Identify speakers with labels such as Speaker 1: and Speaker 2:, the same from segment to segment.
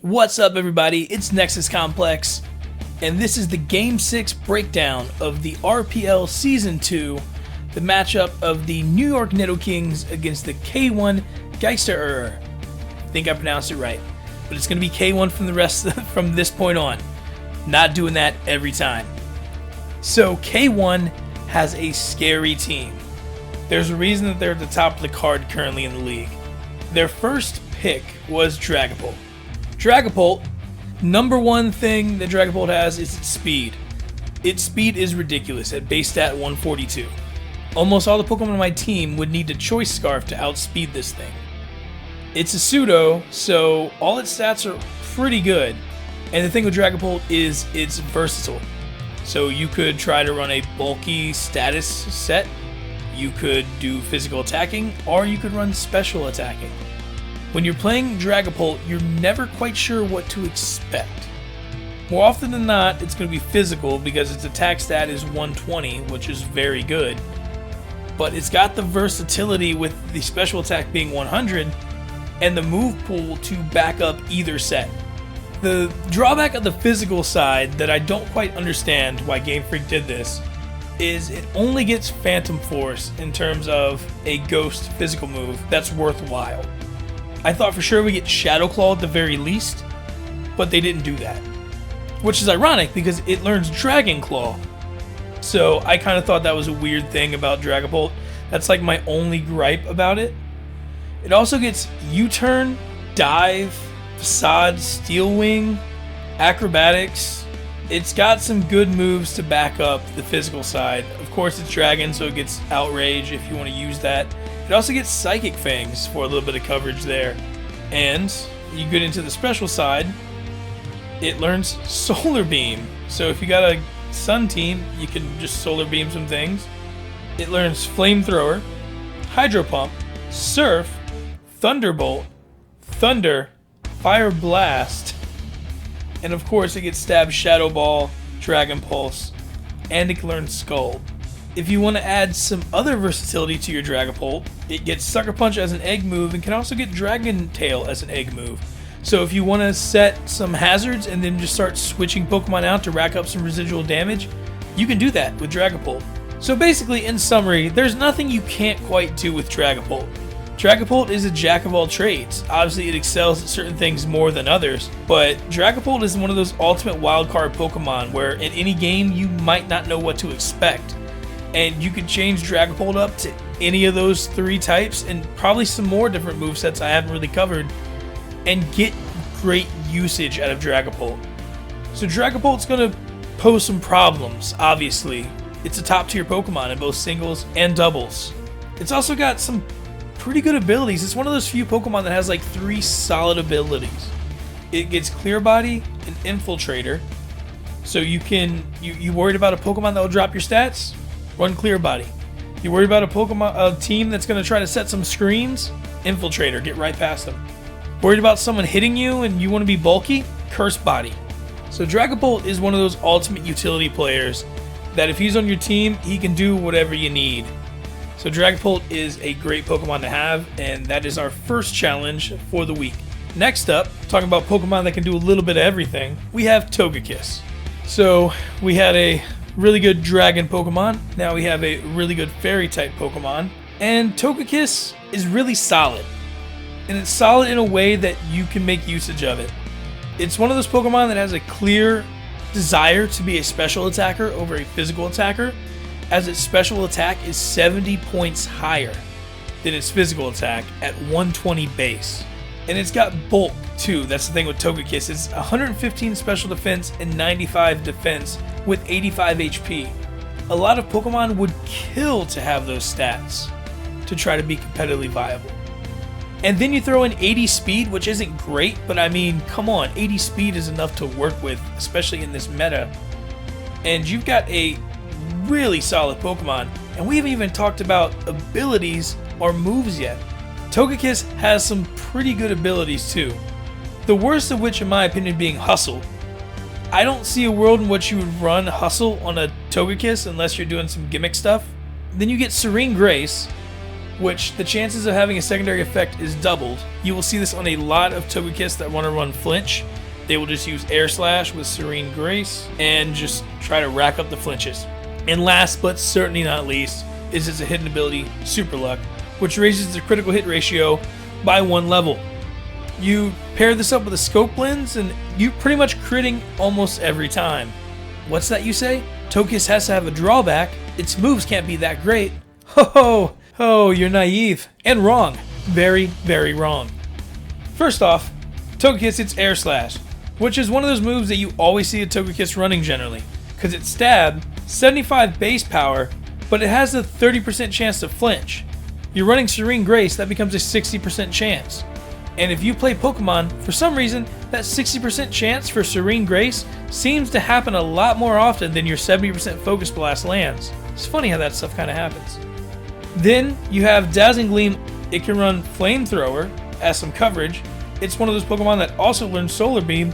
Speaker 1: What's up, everybody? It's Nexus Complex, and this is the Game 6 breakdown of the RPL Season 2, the matchup of the New York Nidokings against the K1 Gesiterer. I think I pronounced it right, but it's going to be K1 from this point on. Not doing that every time. So K1 has a scary team. There's a reason that they're at the top of the card currently in the league. Their first pick was Dragapult. Dragapult, number one thing that Dragapult has is its speed. Its speed is ridiculous at base stat 142. Almost all the Pokemon on my team would need a Choice Scarf to outspeed this thing. It's a pseudo, so all its stats are pretty good. And the thing with Dragapult is it's versatile. So you could try to run a bulky status set, you could do physical attacking, or you could run special attacking. When you're playing Dragapult, you're never quite sure what to expect. More often than not, it's going to be physical because its attack stat is 120, which is very good. But it's got the versatility with the special attack being 100 and the move pool to back up either set. The drawback of the physical side that I don't quite understand why Game Freak did this is it only gets Phantom Force in terms of a ghost physical move that's worthwhile. I thought for sure we get Shadow Claw at the very least, but they didn't do that. Which is ironic because it learns Dragon Claw. So I kind of thought that was a weird thing about Dragapult. That's like my only gripe about it. It also gets U-Turn, Dive, Facade, Steel Wing, Acrobatics. It's got some good moves to back up the physical side. Of course it's Dragon, so it gets Outrage if you want to use that. It also gets Psychic Fangs for a little bit of coverage there. And you get into the special side, it learns Solar Beam. So if you got a Sun team, you can just Solar Beam some things. It learns Flamethrower, Hydro Pump, Surf, Thunderbolt, Thunder, Fire Blast, and of course it gets Stab, Shadow Ball, Dragon Pulse, and it can learn Scald. If you want to add some other versatility to your Dragapult, it gets Sucker Punch as an egg move and can also get Dragon Tail as an egg move. So if you want to set some hazards and then just start switching Pokemon out to rack up some residual damage, you can do that with Dragapult. So basically, in summary, there's nothing you can't quite do with Dragapult. Dragapult is a jack of all trades. Obviously, it excels at certain things more than others, but Dragapult is one of those ultimate wildcard Pokemon where in any game you might not know what to expect. And you could change Dragapult up to any of those three types and probably some more different movesets I haven't really covered and get great usage out of Dragapult. So Dragapult's going to pose some problems, obviously. It's a top tier Pokemon in both singles and doubles. It's also got some pretty good abilities. It's one of those few Pokemon that has like 3 solid abilities. It gets Clear Body and Infiltrator. So you worried about a Pokemon that will drop your stats? Run Clear Body. You worried about a team that's going to try to set some screens? Infiltrator, get right past them. Worried about someone hitting you and you want to be bulky? Curse Body. So Dragapult is one of those ultimate utility players that if he's on your team, he can do whatever you need. So Dragapult is a great Pokemon to have, and that is our first challenge for the week. Next up, talking about Pokemon that can do a little bit of everything, we have Togekiss. So we had a really good Dragon Pokemon, now we have a really good Fairy type Pokemon, and Togekiss is really solid. And it's solid in a way that you can make usage of it. It's one of those Pokemon that has a clear desire to be a special attacker over a physical attacker, as its special attack is 70 points higher than its physical attack at 120 base. And it's got bulk too, that's the thing with Togekiss. It's 115 special defense and 95 defense with 85 HP. A lot of Pokemon would kill to have those stats to try to be competitively viable. And then you throw in 80 speed, which isn't great, but I mean, come on, 80 speed is enough to work with, especially in this meta. And you've got a really solid Pokemon, and we haven't even talked about abilities or moves yet. Togekiss has some pretty good abilities too. The worst of which, in my opinion, being Hustle. I don't see a world in which you would run Hustle on a Togekiss unless you're doing some gimmick stuff. Then you get Serene Grace, which the chances of having a secondary effect is doubled. You will see this on a lot of Togekiss that want to run flinch. They will just use Air Slash with Serene Grace and just try to rack up the flinches. And last but certainly not least is its hidden ability, Super Luck, which raises the critical hit ratio by 1 level. You pair this up with a scope lens and you pretty much critting almost every time. What's that you say? Togekiss has to have a drawback. Its moves can't be that great. Ho, you're naive and wrong. Very, very wrong. First off, Togekiss hits Air Slash, which is one of those moves that you always see a Togekiss running generally, because it's stab, 75 base power, but it has a 30% chance to flinch. You're running Serene Grace, that becomes a 60% chance. And if you play Pokemon, for some reason, that 60% chance for Serene Grace seems to happen a lot more often than your 70% Focus Blast lands. It's funny how that stuff kind of happens. Then you have Dazzling Gleam. It can run Flamethrower as some coverage. It's one of those Pokemon that also learns Solar Beam,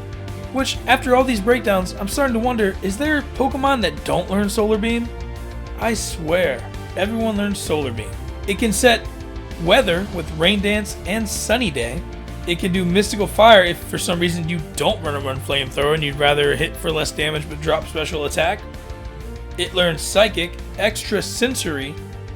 Speaker 1: which after all these breakdowns, I'm starting to wonder, is there Pokemon that don't learn Solar Beam? I swear, everyone learns Solar Beam. It can set Weather with Rain Dance and Sunny Day. It can do Mystical Fire if for some reason you don't want to run Flamethrower and you'd rather hit for less damage but drop special attack. It learns Psychic, Extra Sensory,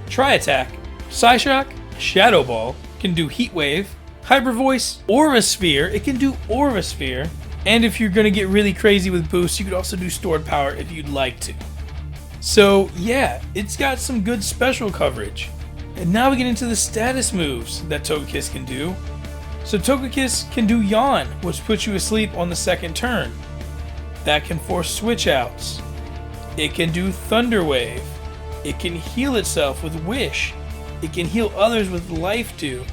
Speaker 1: Tri-Attack, Psyshock, Shadow Ball, can do Heat Wave, Hyper Voice, Aura Sphere. It can do Aura Sphere. And if you're going to get really crazy with boosts, you could also do Stored Power if you'd like to. So yeah, it's got some good special coverage. And now we get into the status moves that Togekiss can do. So Togekiss can do Yawn, which puts you asleep on the second turn. That can force switch outs. It can do Thunder Wave. It can heal itself with Wish. It can heal others with Life Dew.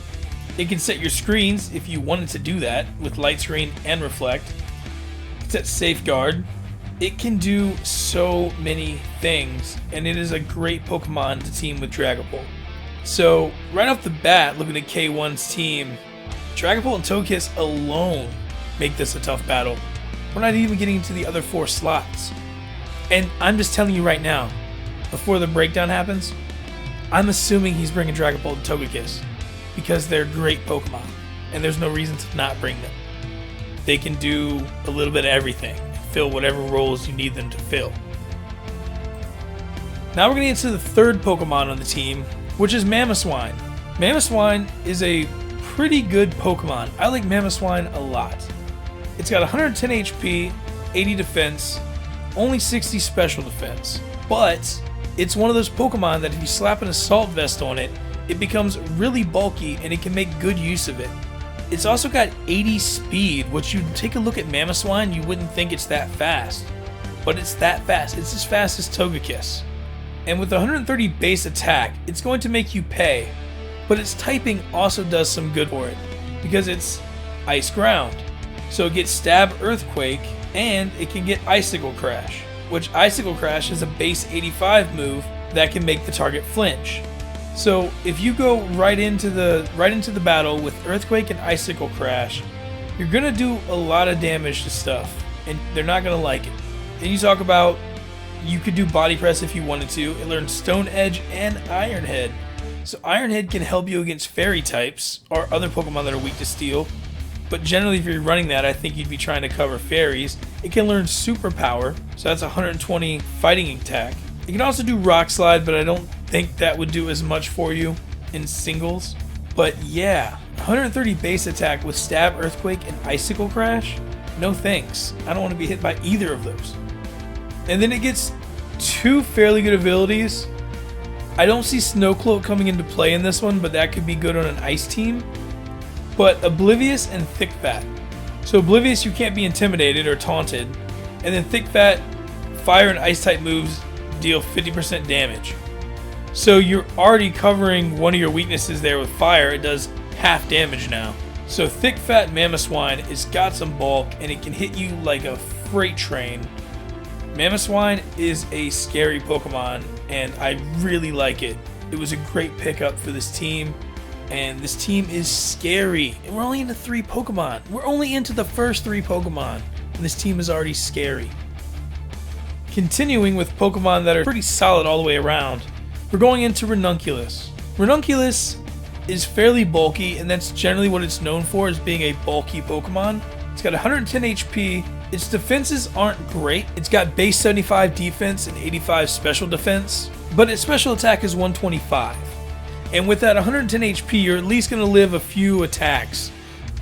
Speaker 1: It can set your screens if you wanted to do that with Light Screen and Reflect. It can set Safeguard. It can do so many things, and it is a great Pokemon to team with Dragapult. So, right off the bat, looking at K1's team, Dragapult and Togekiss alone make this a tough battle. We're not even getting into the other 4 slots. And I'm just telling you right now, before the breakdown happens, I'm assuming he's bringing Dragapult and Togekiss because they're great Pokemon, and there's no reason to not bring them. They can do a little bit of everything, fill whatever roles you need them to fill. Now we're going to get into the third Pokemon on the team, which is Mamoswine. Mamoswine is a pretty good Pokemon. I like Mamoswine a lot. It's got 110 HP, 80 defense, only 60 special defense, but it's one of those Pokemon that if you slap an Assault Vest on it, it becomes really bulky and it can make good use of it. It's also got 80 speed, which you take a look at Mamoswine, you wouldn't think it's that fast, but it's that fast. It's as fast as Togekiss. And with 130 base attack, it's going to make you pay, but its typing also does some good for it, because it's Ice Ground. So it gets Stab Earthquake, and it can get Icicle Crash, which Icicle Crash is a base 85 move that can make the target flinch. So if you go right into the battle with Earthquake and Icicle Crash, you're gonna do a lot of damage to stuff, and they're not gonna like it. Then you talk about you could do Body Press if you wanted to. It learns Stone Edge and Iron Head. So Iron Head can help you against Fairy types or other Pokemon that are weak to Steel. But generally, if you're running that, I think you'd be trying to cover Fairies. It can learn Super Power, so that's 120 fighting attack. It can also do Rock Slide, but I don't think that would do as much for you in singles. But yeah, 130 base attack with Stab, Earthquake, and Icicle Crash? No thanks. I don't want to be hit by either of those. And then it gets 2 fairly good abilities. I don't see Snow Cloak coming into play in this one, but that could be good on an ice team. But Oblivious and Thick Fat. So Oblivious, you can't be intimidated or taunted. And then Thick Fat, fire and ice type moves deal 50% damage. So you're already covering one of your weaknesses there with fire. It does half damage now. So Thick Fat Mamoswine has got some bulk and it can hit you like a freight train. Mamoswine is a scary Pokemon and I really like it. It was a great pickup for this team. And this team is scary. And we're only into 3 Pokemon. We're only into the first 3 Pokemon. And this team is already scary. Continuing with Pokemon that are pretty solid all the way around, we're going into Ranunculus. Ranunculus is fairly bulky, and that's generally what it's known for, is being a bulky Pokemon. It's got 110 HP. Its defenses aren't great. It's got base 75 defense and 85 special defense, but its special attack is 125. And with that 110 HP, you're at least going to live a few attacks,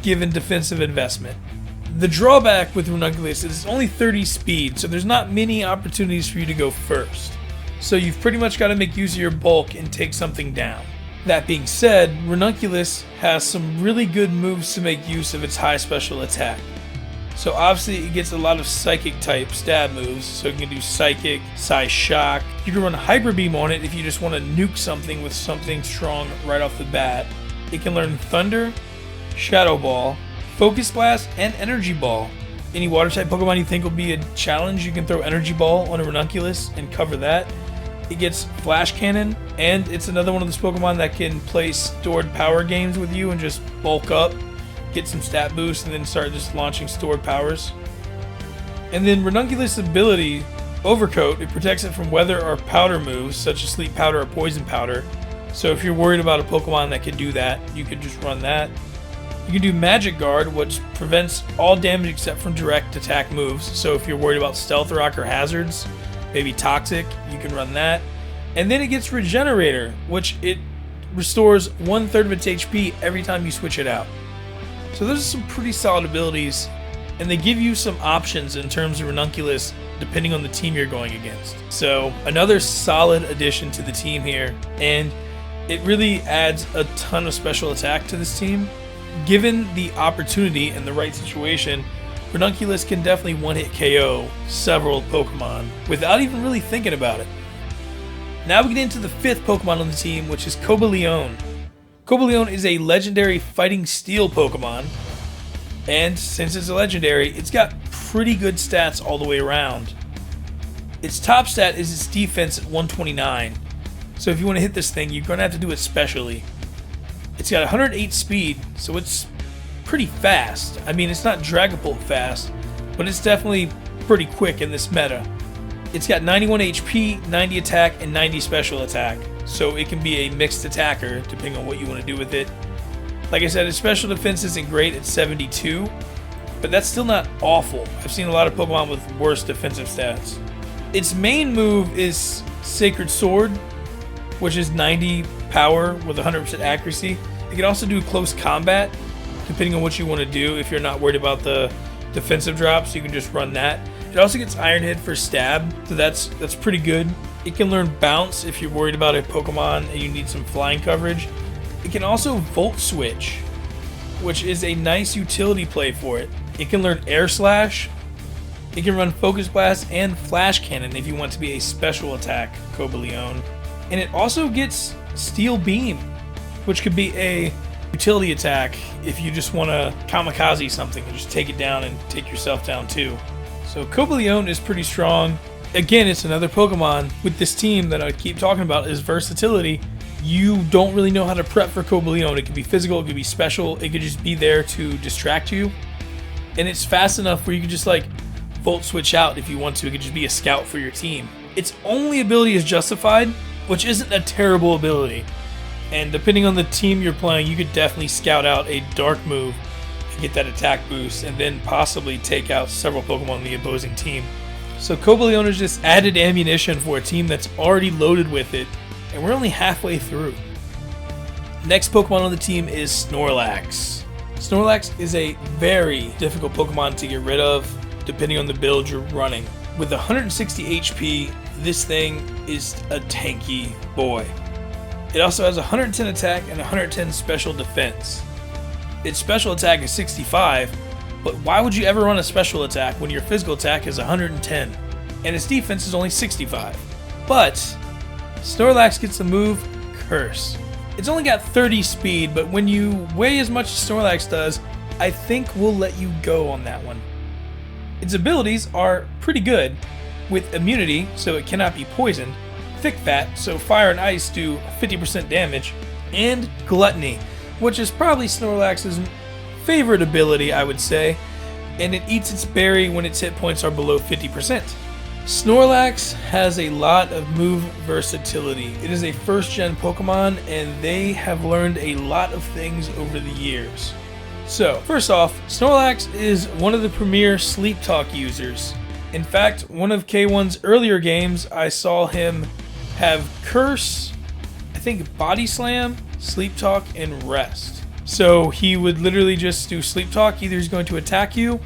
Speaker 1: given defensive investment. The drawback with Ranunculus is it's only 30 speed, so there's not many opportunities for you to go first. So you've pretty much got to make use of your bulk and take something down. That being said, Ranunculus has some really good moves to make use of its high special attack. So obviously it gets a lot of Psychic type stab moves, so you can do Psychic, Psy Shock. You can run Hyper Beam on it if you just want to nuke something with something strong right off the bat. It can learn Thunder, Shadow Ball, Focus Blast, and Energy Ball. Any water type Pokemon you think will be a challenge, you can throw Energy Ball on a Ranunculus and cover that. It gets Flash Cannon, and it's another one of those Pokemon that can play stored power games with you and just bulk up, get some stat boost, and then start just launching stored powers. And then Ranunculus' ability, Overcoat, it protects it from weather or powder moves, such as Sleep Powder or Poison Powder. So if you're worried about a Pokemon that can do that, you can just run that. You can do Magic Guard, which prevents all damage except from direct attack moves. So if you're worried about Stealth Rock or hazards, maybe Toxic, you can run that. And then it gets Regenerator, which it restores 1/3 of its HP every time you switch it out. So those are some pretty solid abilities, and they give you some options in terms of Ranunculus depending on the team you're going against. So another solid addition to the team here, and it really adds a ton of special attack to this team. Given the opportunity and the right situation, Ranunculus can definitely one-hit KO several Pokemon without even really thinking about it. Now we get into the 5th Pokemon on the team, which is Cobalion. Cobalion is a legendary fighting steel Pokemon, and since it's a legendary, it's got pretty good stats all the way around. Its top stat is its defense at 129, so if you want to hit this thing, you're going to have to do it specially. It's got 108 speed, so it's pretty fast. I mean, it's not Dragapult fast, but it's definitely pretty quick in this meta. It's got 91 HP, 90 attack, and 90 special attack, so it can be a mixed attacker depending on what you want to do with it. Like I said, its special defense isn't great at 72, but that's still not awful. I've seen a lot of Pokemon with worse defensive stats. Its main move is Sacred Sword, which is 90 power with 100% accuracy. It can also do close combat, depending on what you want to do. If you're not worried about the defensive drops, you can just run that. It also gets Iron Head for stab, so that's pretty good. It can learn Bounce if you're worried about a Pokemon and you need some flying coverage. It can also Volt Switch, which is a nice utility play for it. It can learn Air Slash. It can run Focus Blast and Flash Cannon if you want to be a special attack Cobalion. And it also gets Steel Beam, which could be a utility attack if you just want to kamikaze something and just take it down and take yourself down too. So Cobalion is pretty strong. Again, it's another Pokemon with this team that I keep talking about is versatility. You don't really know how to prep for Cobalion. It could be physical, it could be special, it could just be there to distract you. And it's fast enough where you can just like Volt Switch out if you want to. It could just be a scout for your team. Its only ability is Justified, which isn't a terrible ability. And depending on the team you're playing, you could definitely scout out a dark move and get that attack boost, and then possibly take out several Pokemon on the opposing team. So Cobalion is just added ammunition for a team that's already loaded with it, and we're only halfway through. Next Pokemon on the team is Snorlax. Snorlax is a very difficult Pokemon to get rid of, depending on the build you're running. With 160 HP, this thing is a tanky boy. It also has 110 attack and 110 special defense. Its special attack is 65, but why would you ever run a special attack when your physical attack is 110? And its defense is only 65. But Snorlax gets the move Curse. It's only got 30 speed, but when you weigh as much as Snorlax does, I think we'll let you go on that one. Its abilities are pretty good, with immunity, so it cannot be poisoned, Thick Fat, so fire and ice do 50% damage, and Gluttony, which is probably Snorlax's favorite ability, I would say, and it eats its berry when its hit points are below 50%. Snorlax has a lot of move versatility. It is a first gen Pokemon and they have learned a lot of things over the years. So, first off, Snorlax is one of the premier Sleep Talk users. In fact, one of K1's earlier games, I saw him have Curse, I think Body Slam, Sleep Talk, and Rest. So he would literally just do Sleep Talk, either he's going to attack you,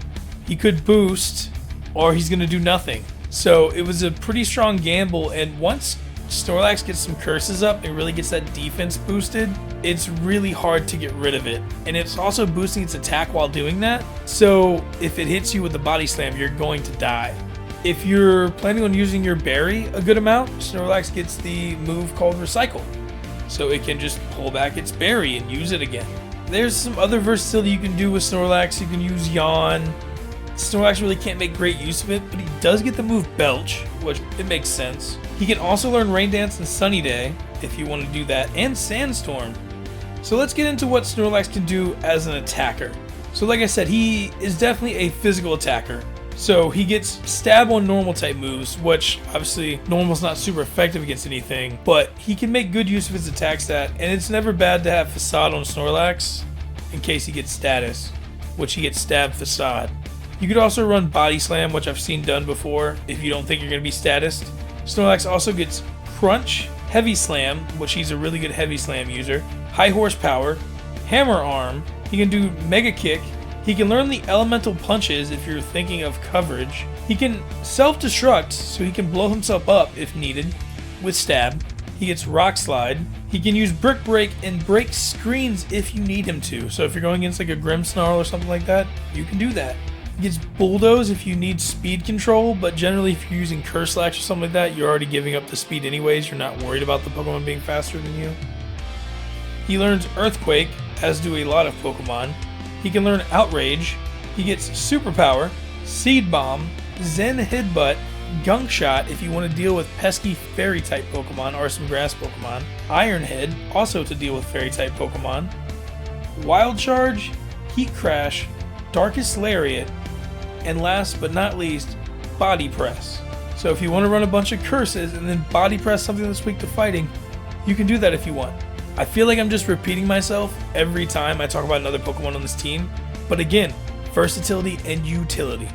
Speaker 1: he could boost, or he's going to do nothing. So it was a pretty strong gamble, and once Snorlax gets some curses up and really gets that defense boosted, it's really hard to get rid of it. And it's also boosting its attack while doing that, so if it hits you with the Body Slam, you're going to die. If you're planning on using your berry a good amount, Snorlax gets the move called Recycle, so it can just pull back its berry and use it again. There's some other versatility you can do with Snorlax. You can use Yawn. Snorlax really can't make great use of it, but he does get the move Belch, which it makes sense. He can also learn Rain Dance and Sunny Day, if you want to do that, and Sandstorm. So let's get into what Snorlax can do as an attacker. So like I said, he is definitely a physical attacker. So he gets Stab on normal type moves, which obviously normal's not super effective against anything, but he can make good use of his attack stat, and it's never bad to have Facade on Snorlax in case he gets status, which he gets Stab Facade. You could also run Body Slam, which I've seen done before if you don't think you're going to be statused. Snorlax also gets Crunch, Heavy Slam, which he's a really good Heavy Slam user, High Horsepower, Hammer Arm, he can do Mega Kick, he can learn the Elemental Punches if you're thinking of coverage, he can Self-Destruct so he can blow himself up if needed with Stab, he gets Rock Slide, he can use Brick Break and break screens if you need him to, so if you're going against like a Grimmsnarl or something like that, you can do that. He gets Bulldoze if you need speed control, but generally if you're using Curse Slash or something like that, you're already giving up the speed anyways, you're not worried about the Pokemon being faster than you. He learns Earthquake, as do a lot of Pokemon. He can learn Outrage. He gets Superpower, Seed Bomb, Zen Headbutt, Gunk Shot if you want to deal with pesky Fairy type Pokemon or some Grass Pokemon. Iron Head, also to deal with Fairy type Pokemon. Wild Charge, Heat Crash, Darkest Lariat, and last but not least, Body Press. So if you want to run a bunch of curses and then Body Press something that's weak to fighting, you can do that if you want. I feel like I'm just repeating myself every time I talk about another Pokemon on this team, but again, versatility and utility.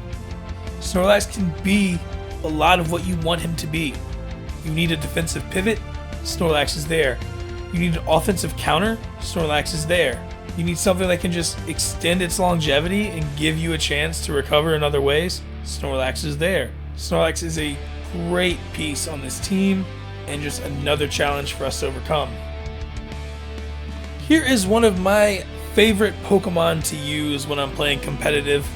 Speaker 1: Snorlax can be a lot of what you want him to be. You need a defensive pivot, Snorlax is there. You need an offensive counter, Snorlax is there. You need something that can just extend its longevity and give you a chance to recover in other ways, Snorlax is there. Snorlax is a great piece on this team and just another challenge for us to overcome. Here is one of my favorite Pokemon to use when I'm playing competitive,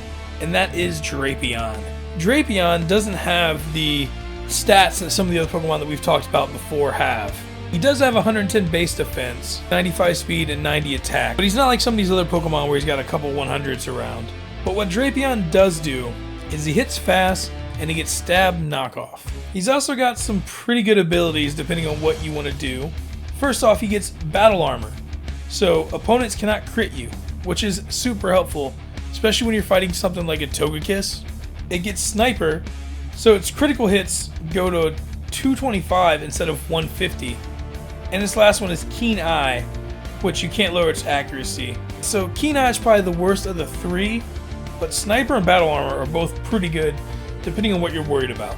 Speaker 1: and that is Drapion. Drapion doesn't have the stats that some of the other Pokemon that we've talked about before have. He does have 110 base defense, 95 speed, and 90 attack, but he's not like some of these other Pokemon where he's got a couple 100s around. But what Drapion does do is he hits fast and he gets Stab Knockoff. He's also got some pretty good abilities depending on what you want to do. First off, he gets Battle Armor, so opponents cannot crit you, which is super helpful, especially when you're fighting something like a Togekiss. It gets Sniper, so its critical hits go to 225 instead of 150. And this last one is Keen Eye, which you can't lower its accuracy. So Keen Eye is probably the worst of the three, but Sniper and Battle Armor are both pretty good depending on what you're worried about.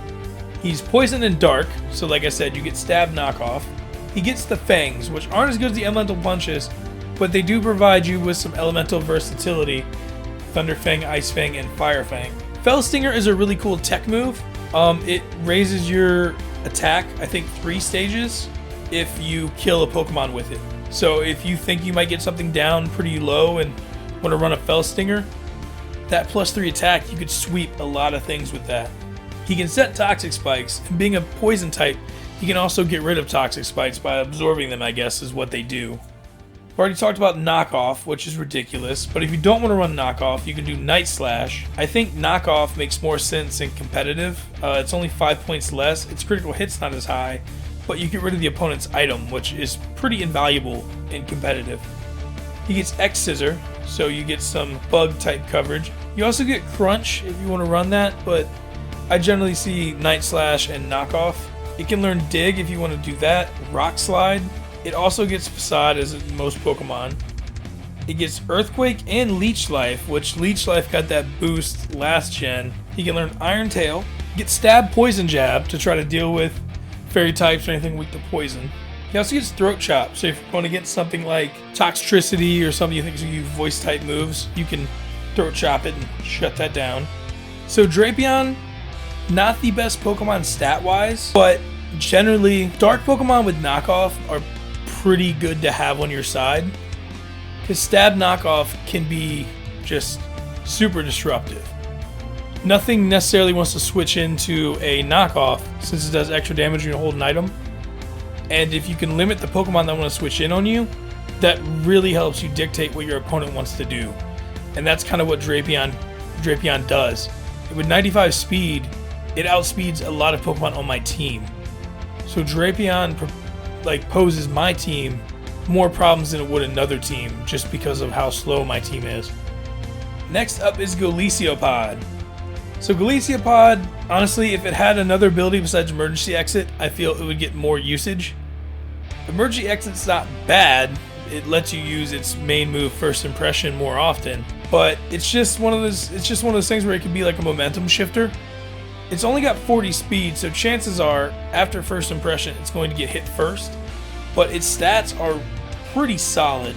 Speaker 1: He's Poison and Dark, so like I said, you get Stab Knockoff. He gets the Fangs, which aren't as good as the Elemental Punches, but they do provide you with some elemental versatility. Thunder Fang, Ice Fang, and Fire Fang. Fell Stinger is a really cool tech move. It raises your attack, I think 3 stages, if you kill a Pokemon with it. So if you think you might get something down pretty low and want to run a Fell Stinger, that +3 attack, you could sweep a lot of things with that. He can set Toxic Spikes, and being a poison type, he can also get rid of Toxic Spikes by absorbing them, I guess is what they do. I've already talked about Knockoff, which is ridiculous, but if you don't want to run Knockoff, you can do Night Slash. I think Knockoff makes more sense in competitive. It's only 5 points less, its critical hit's not as high, but you get rid of the opponent's item, which is pretty invaluable in competitive. He gets X Scissor, so you get some bug type coverage. You also get Crunch if you want to run that, but I generally see Night Slash and Knockoff. It can learn Dig if you want to do that, Rock Slide. It also gets Facade as in most Pokemon. It gets Earthquake and Leech Life, which Leech Life got that boost last gen. He can learn Iron Tail, get Stab, Poison Jab to try to deal with fairy types or anything weak to poison. He also gets Throat Chop, so if you're going to get something like Toxtricity or something you think is going to use voice type moves, you can Throat Chop it and shut that down. So Drapion, not the best Pokemon stat-wise, but generally, dark Pokemon with Knockoff are pretty good to have on your side. His Stab Knockoff can be just super disruptive. Nothing necessarily wants to switch into a Knockoff since it does extra damage when you hold an item. And if you can limit the Pokemon that want to switch in on you, that really helps you dictate what your opponent wants to do. And that's kind of what Drapion does. With 95 speed, it outspeeds a lot of Pokemon on my team. So Drapion poses my team more problems than it would another team just because of how slow my team is. Next up is Galiciopod. So Galiciopod, honestly, if it had another ability besides Emergency Exit, I feel it would get more usage. Emergency Exit's not bad. It lets you use its main move, First Impression, more often. But it's just one of those things where it could be like a momentum shifter. It's only got 40 speed, so chances are, after First Impression, it's going to get hit first. But its stats are pretty solid.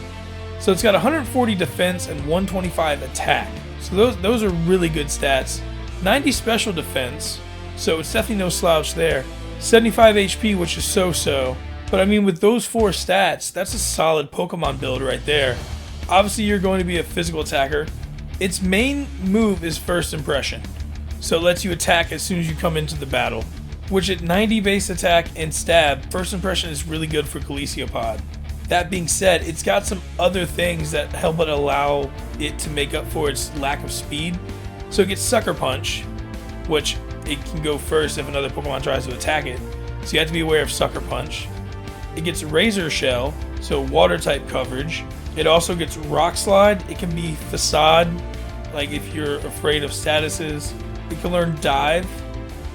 Speaker 1: So it's got 140 defense and 125 attack. So those are really good stats. 90 special defense, so it's definitely no slouch there. 75 HP, which is so-so. But I mean, with those 4 stats, that's a solid Pokemon build right there. Obviously, you're going to be a physical attacker. Its main move is First Impression, so it lets you attack as soon as you come into the battle. Which at 90 base attack and stab, First Impression is really good for Galiciopod. That being said, it's got some other things that help it allow it to make up for its lack of speed. So it gets Sucker Punch, which it can go first if another Pokemon tries to attack it. So you have to be aware of Sucker Punch. It gets Razor Shell, so water type coverage. It also gets Rock Slide. It can be Facade, like if you're afraid of statuses. It can learn Dive.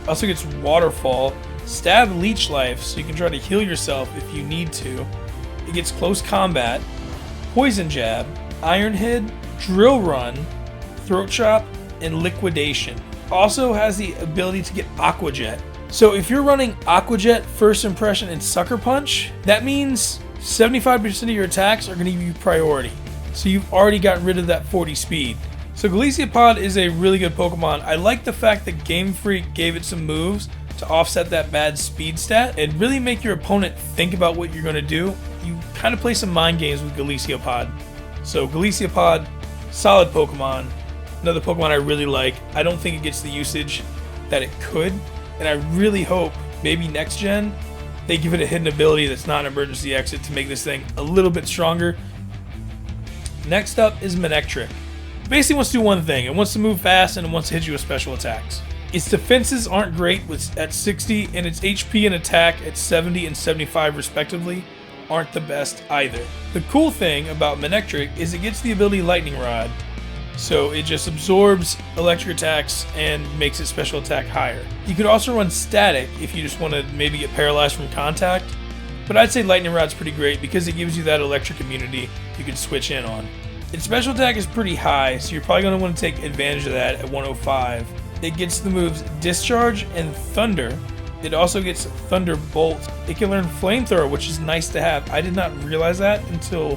Speaker 1: Also gets Waterfall. Stab, Leech Life, so you can try to heal yourself if you need to. It gets Close Combat, Poison Jab, Iron Head, Drill Run, Throat Chop, and Liquidation. Also has the ability to get Aqua Jet. So if you're running Aqua Jet, First Impression, and Sucker Punch, that means 75% of your attacks are going to give you priority. So you've already gotten rid of that 40 speed. So Galiciopod is a really good Pokemon. I like the fact that Game Freak gave it some moves to offset that bad speed stat and really make your opponent think about what you're going to do. You kind of play some mind games with Galiciopod. So Galiciopod, solid Pokemon. Another Pokemon I really like. I don't think it gets the usage that it could, and I really hope maybe next gen they give it a hidden ability that's not an Emergency Exit to make this thing a little bit stronger. Next up is Manectric. It basically wants to do one thing. It wants to move fast and it wants to hit you with special attacks. Its defenses aren't great at 60, and its HP and attack at 70 and 75 respectively aren't the best either. The cool thing about Manectric is it gets the ability Lightning Rod. So it just absorbs electric attacks and makes its special attack higher. You could also run Static if you just want to maybe get paralyzed from contact. But I'd say Lightning Rod's pretty great because it gives you that electric immunity you can switch in on. Its special attack is pretty high, so you're probably going to want to take advantage of that at 105. It gets the moves Discharge and Thunder. It also gets Thunderbolt. It can learn Flamethrower, which is nice to have. I did not realize that until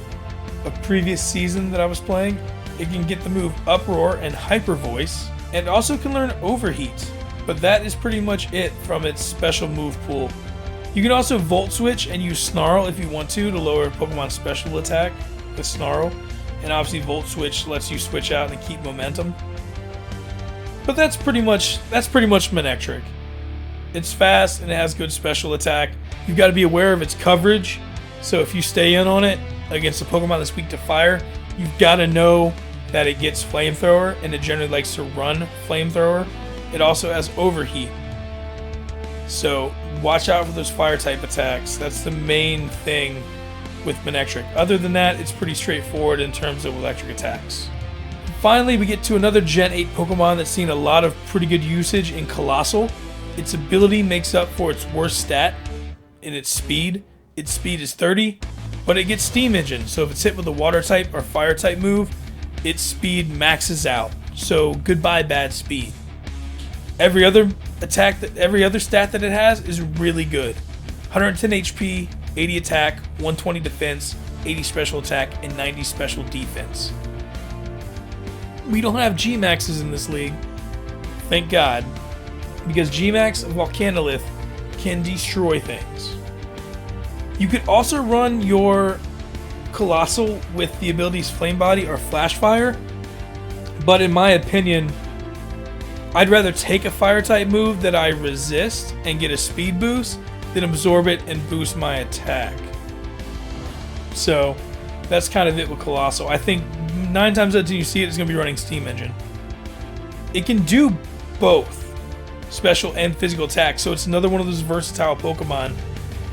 Speaker 1: a previous season that I was playing. It can get the move Uproar and Hyper Voice, and it also can learn Overheat, but that is pretty much it from its special move pool. You can also Volt Switch and use Snarl if you want to lower Pokemon's special attack with Snarl, and obviously Volt Switch lets you switch out and keep momentum. But that's pretty much Manectric. It's fast and it has good special attack. You've got to be aware of its coverage, so if you stay in on it against a Pokemon that's weak to fire, you've got to know that it gets Flamethrower, and it generally likes to run Flamethrower. It also has Overheat, so watch out for those fire type attacks. That's the main thing with Manectric. Other than that, it's pretty straightforward in terms of electric attacks. finally, we get to another Gen 8 Pokemon that's seen a lot of pretty good usage in Colossal. Its ability makes up for its worst stat in its speed. Its speed is 30, but it gets Steam Engine, so if it's hit with a Water type or Fire type move, its speed maxes out. So goodbye bad speed. Every other stat that it has is really good. 110 HP, 80 attack, 120 defense, 80 special attack, and 90 special defense. We don't have G-Maxes in this league, thank God, because G-Max Volcanolith can destroy things. You could also run your Colossal with the abilities Flame Body or Flash Fire, but in my opinion, I'd rather take a Fire type move that I resist and get a speed boost than absorb it and boost my attack. So that's kind of it with Colossal. I think 9 times out of 10 you see it, it's going to be running Steam Engine. It can do both special and physical attack, so it's another one of those versatile Pokemon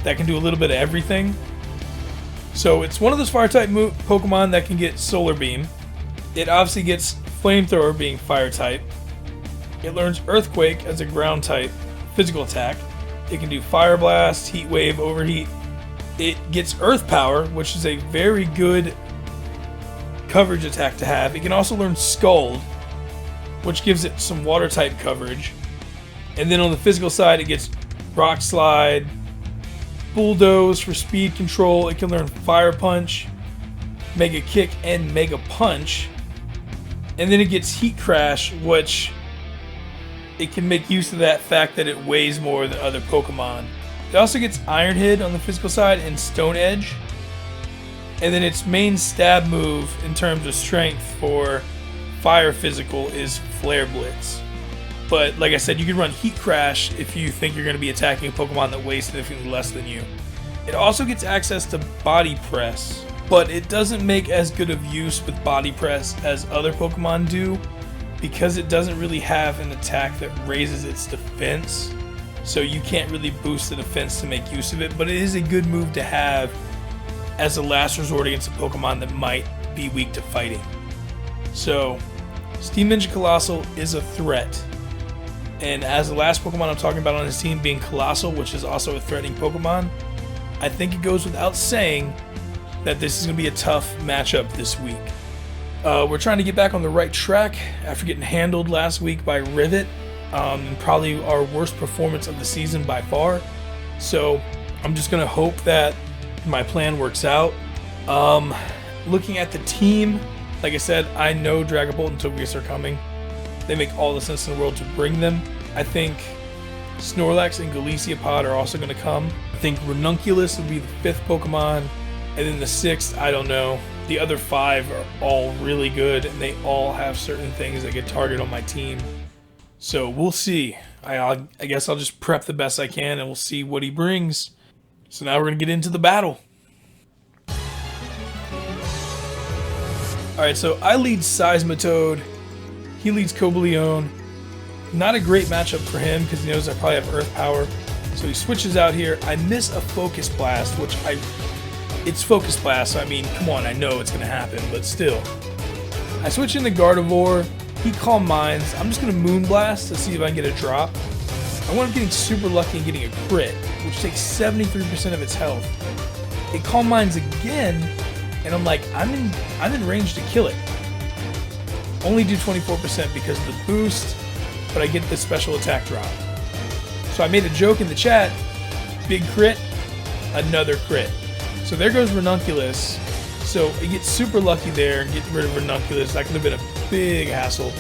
Speaker 1: that can do a little bit of everything. So it's one of those Fire type Pokemon that can get Solar Beam. It obviously gets Flamethrower being Fire type. It learns Earthquake as a ground type physical attack. It can do Fire Blast, Heat Wave, Overheat. It gets Earth Power, which is a very good coverage attack to have. It can also learn Scald, which gives it some Water type coverage. And then on the physical side, it gets Rock Slide, Bulldoze for speed control. It can learn Fire Punch, Mega Kick, and Mega Punch. And then it gets Heat Crash, which it can make use of that fact that it weighs more than other Pokemon. It also gets Iron Head on the physical side and Stone Edge. And then its main stab move in terms of strength for Fire Physical is Flare Blitz. But like I said, you can run Heat Crash if you think you're going to be attacking a Pokemon that weighs significantly less than you. It also gets access to Body Press, but it doesn't make as good of use with Body Press as other Pokemon do because it doesn't really have an attack that raises its defense. So you can't really boost the defense to make use of it, but it is a good move to have as a last resort against a Pokemon that might be weak to fighting. So Steam Engine Colossal is a threat. And as the last Pokemon I'm talking about on his team being Colossal, which is also a threatening Pokemon, I think it goes without saying that this is going to be a tough matchup this week. We're trying to get back on the right track after getting handled last week by Rivet, and probably our worst performance of the season by far. So I'm just going to hope that my plan works out. Looking at the team, like I said, I know Dragapult and Togekiss are coming. They make all the sense in the world to bring them. I think Snorlax and Galiciapod are also going to come. I think Ranunculus will be the 5th Pokemon. And then the 6th, I don't know. The other 5 are all really good, and they all have certain things that get targeted on my team. So we'll see. I guess I'll just prep the best I can, and we'll see what he brings. So now we're going to get into the battle. Alright, so I lead Seismitoad. He leads Cobalion. Not a great matchup for him because he knows I probably have Earth Power. So he switches out here. I miss a Focus Blast, which it's Focus Blast, so I mean, come on, I know it's going to happen, but still. I switch into Gardevoir. He Calm Minds. I'm just going to Moon Blast to see if I can get a drop. I wound up getting super lucky and getting a crit, which takes 73% of its health. It Calm Minds again, and I'm like, I'm in range to kill it. Only do 24% because of the boost, but I get the special attack drop. So I made a joke in the chat, big crit, another crit. So there goes Ranunculus. So it gets super lucky there, getting rid of Ranunculus. That could have been a big hassle.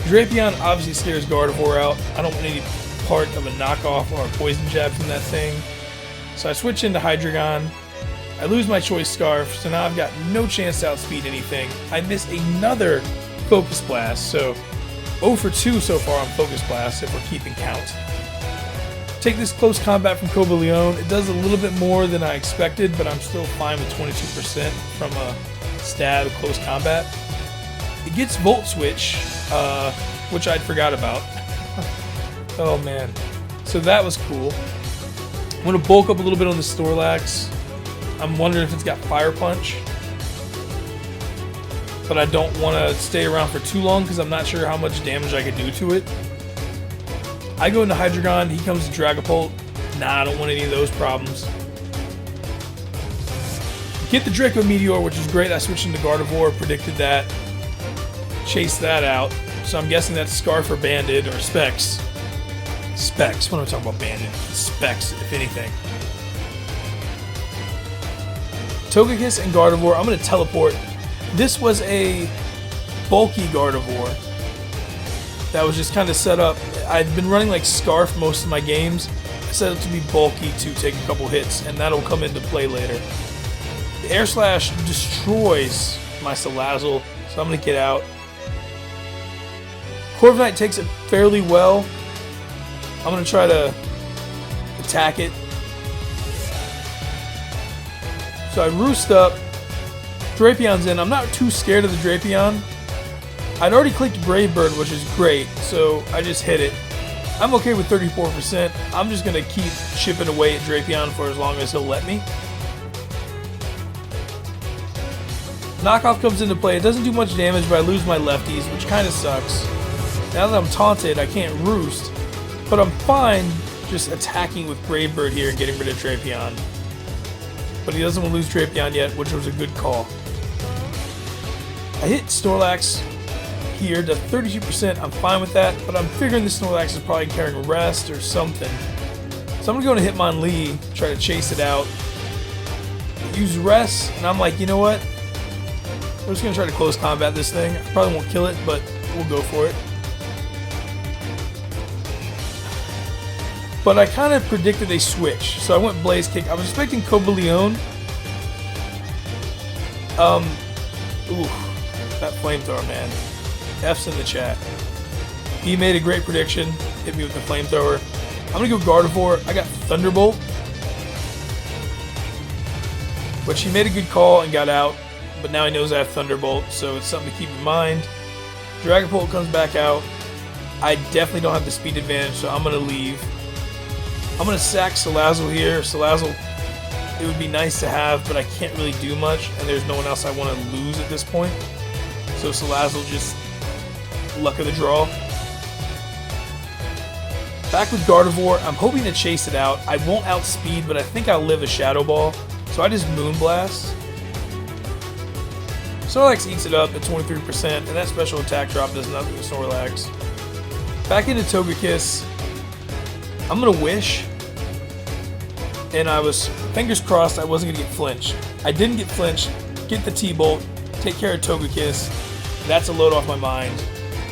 Speaker 1: Drapion obviously scares Gardevoir out. I don't want any part of a knockoff or a poison jab from that thing. So I switch into Hydreigon. I lose my Choice Scarf, so now I've got no chance to outspeed anything. I miss another Focus Blast, so 0 for 2 so far on Focus Blast if we're keeping count. Take this close combat from Cobalion. It does a little bit more than I expected, but I'm still fine with 22% from a stab close combat. It gets Volt Switch, which I'd forgot about. Oh man. So that was cool. I'm going to bulk up a little bit on the Snorlax. I'm wondering if it's got Fire Punch. but I don't want to stay around for too long because I'm not sure how much damage I could do to it. I go into Hydreigon, he comes to Dragapult. Nah, I don't want any of those problems. Get the Draco Meteor, which is great. I switched into Gardevoir, predicted that. Chased that out. So I'm guessing that's Scarf or Banded or Specs. Specs. What am I talking about? Banded. Specs, if anything. Togekiss and Gardevoir. I'm going to teleport. This was a bulky Gardevoir that was just kind of set up. I've been running like Scarf most of my games. I set it to be bulky to take a couple hits, and that'll come into play later. The Air Slash destroys my Salazzle, so I'm going to get out. Corviknight takes it fairly well. I'm going to try to attack it. So I roost up. Drapions in. I'm not too scared of the Drapion. I'd already clicked Brave Bird, which is great, so I just hit it. I'm okay with 34%. I'm just going to keep chipping away at Drapion for as long as he'll let me. Knockoff comes into play. It doesn't do much damage, but I lose my lefties, which kind of sucks. Now that I'm taunted, I can't roost, but I'm fine just attacking with Brave Bird here and getting rid of Drapion. But he doesn't want to lose Drapion yet, which was a good call. I hit Snorlax here to 32%. I'm fine with that, but I'm figuring the Snorlax is probably carrying Rest or something. So I'm going to go to Hitmonlee, try to chase it out. Use Rest, and I'm like, you know what? I'm just going to try to close combat this thing. I probably won't kill it, but we'll go for it. But I kind of predicted a switch, so I went Blaze Kick. I was expecting Cobalion. Ooh, that Flamethrower, man. F's in the chat. He made a great prediction. Hit me with the Flamethrower. I'm going to go Gardevoir. I got Thunderbolt. Which he made a good call and got out. But now he knows I have Thunderbolt, so it's something to keep in mind. Dragapult comes back out. I definitely don't have the speed advantage, so I'm going to leave. I'm going to sack Salazzle here. Salazzle, it would be nice to have, but I can't really do much, and there's no one else I want to lose at this point. So Salazzle just luck of the draw. Back with Gardevoir. I'm hoping to chase it out. I won't outspeed, but I think I'll live a Shadow Ball. So I just Moonblast. Snorlax eats it up at 23%, and that special attack drop does nothing to Snorlax. Back into Togekiss. I'm going to Wish. And I was, fingers crossed, I wasn't going to get flinched. I didn't get flinched. Get the T-Bolt. Take care of Togekiss. That's a load off my mind.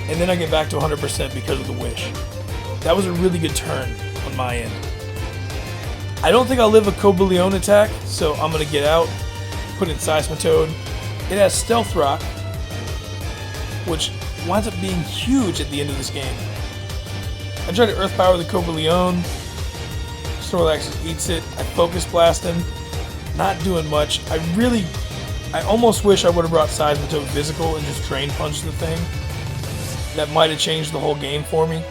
Speaker 1: And then I get back to 100% because of the Wish. That was a really good turn on my end. I don't think I'll live a Cobalion attack, so I'm going to get out. Put in Seismitoad. It has Stealth Rock, which winds up being huge at the end of this game. I try to Earth Power the Cobalion. Snorlax eats it. I Focus Blast him. Not doing much. I almost wish I would have brought Seismitoad physical and just Drain Punch the thing. That might have changed the whole game for me.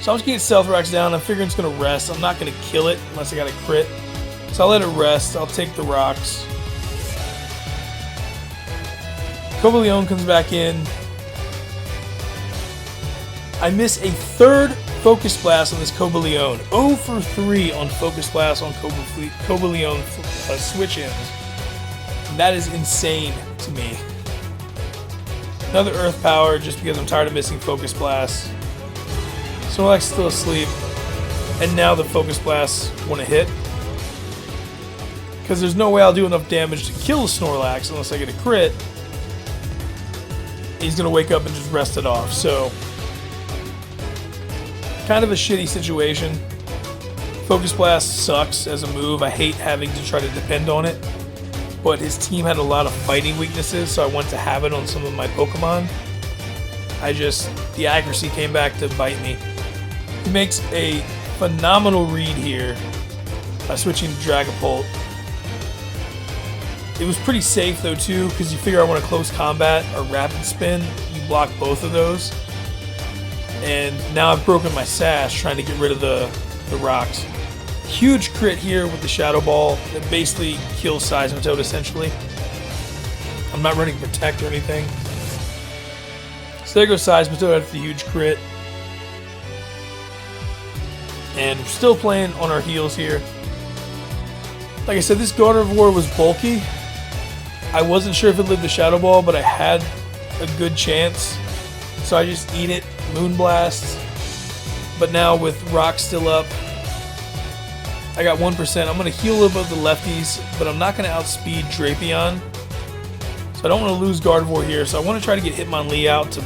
Speaker 1: So I'm just getting Stealth Rocks down. I'm figuring it's going to rest. I'm not going to kill it unless I got a crit. So I'll let it rest. I'll take the rocks. Cobalion comes back in. I miss a third Focus Blast on this Cobalion. 0 for 3 on Focus Blast on Cobalion switch-ins. That is insane to me. Another Earth Power just because I'm tired of missing Focus Blasts. Snorlax is still asleep. And now the Focus Blasts want to hit. Because there's no way I'll do enough damage to kill Snorlax unless I get a crit. He's going to wake up and just rest it off. So, kind of a shitty situation. Focus Blast sucks as a move. I hate having to try to depend on it. But his team had a lot of fighting weaknesses, so I want to have it on some of my Pokemon. The accuracy came back to bite me. He makes a phenomenal read here by switching to Dragapult. It was pretty safe though too, because you figure I want to close combat or rapid spin. You block both of those. And now I've broken my sash trying to get rid of the rocks. Huge crit here with the Shadow Ball that basically kills Seismitoad essentially. I'm not running Protect or anything. So there goes Size, but still after the huge crit. And we're still playing on our heels here. Like I said, this Gardevoir was bulky. I wasn't sure if it lived the Shadow Ball, but I had a good chance. So I just eat it, Moonblast. But now with Rock still up, I got 1%. I'm going to heal a little bit of the lefties, but I'm not going to outspeed Drapion. So I don't want to lose Gardevoir here. So I want to try to get Hitmonlee out to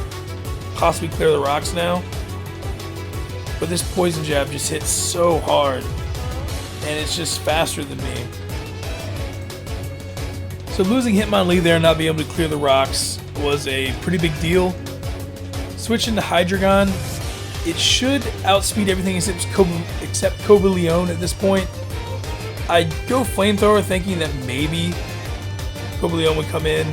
Speaker 1: possibly clear the rocks now. But this Poison Jab just hits so hard. And it's just faster than me. So losing Hitmonlee there and not being able to clear the rocks was a pretty big deal. Switching to Hydreigon. It should outspeed everything except Cobalion at this point. I'd go Flamethrower thinking that maybe Cobalion would come in.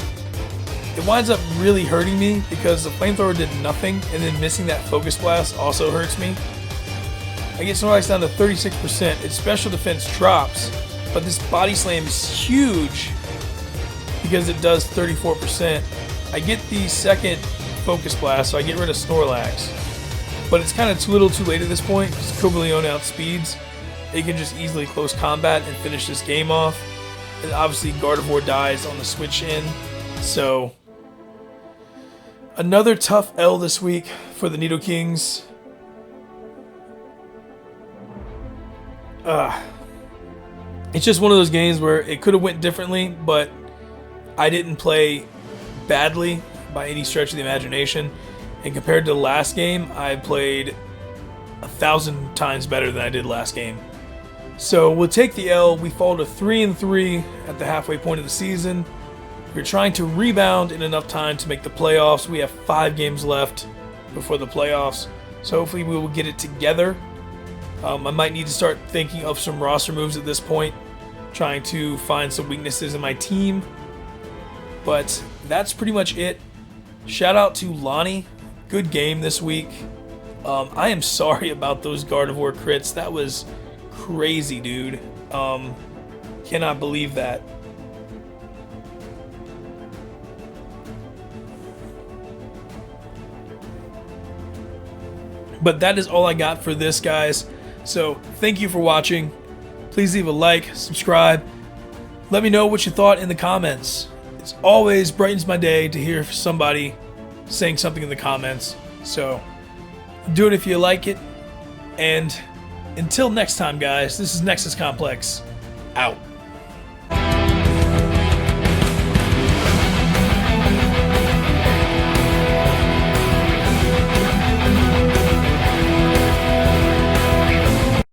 Speaker 1: It winds up really hurting me because the Flamethrower did nothing, and then missing that Focus Blast also hurts me. I get Snorlax down to 36%. Its special defense drops, but this Body Slam is huge because it does 34%. I get the second Focus Blast, so I get rid of Snorlax. But it's kind of too little too late at this point because Cobalion outspeeds. It can just easily close combat and finish this game off. And obviously Gardevoir dies on the switch in. So another tough L this week for the Nidokings. It's just one of those games where it could have went differently, but I didn't play badly by any stretch of the imagination. And compared to the last game, I played 1,000 times better than I did last game. So we'll take the L. We fall to 3-3 at the halfway point of the season. We're trying to rebound in enough time to make the playoffs. We have 5 games left before the playoffs. So hopefully we will get it together. I might need to start thinking of some roster moves at this point. Trying to find some weaknesses in my team. But that's pretty much it. Shout out to Lonnie. Good game this week. I am sorry about those Gardevoir crits. That was crazy, dude. Cannot believe that. But that is all I got for this, guys. So thank you for watching. Please leave a like, subscribe. Let me know what you thought in the comments. It always brightens my day to hear somebody saying something in the comments. So do it if you like it. And until next time, guys, this is Nexus Complex out.